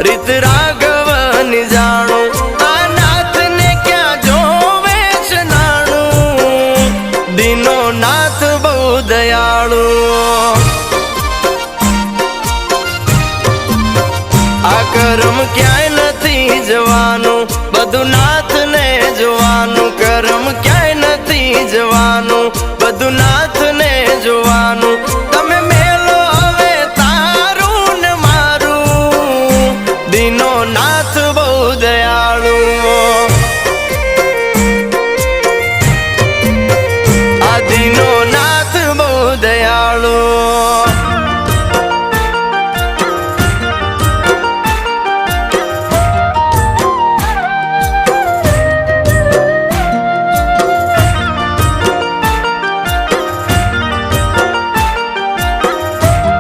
રીત રાઘવની જાણું આ નાથ ને ક્યાં જોવે છે નાણું દીનો નાથ બહુ દયાળુ આ કર્મ ક્યાંય નથી જવાનું બધું નાથ ને જોવાનું કર્મ ક્યાંય નથી જવાનું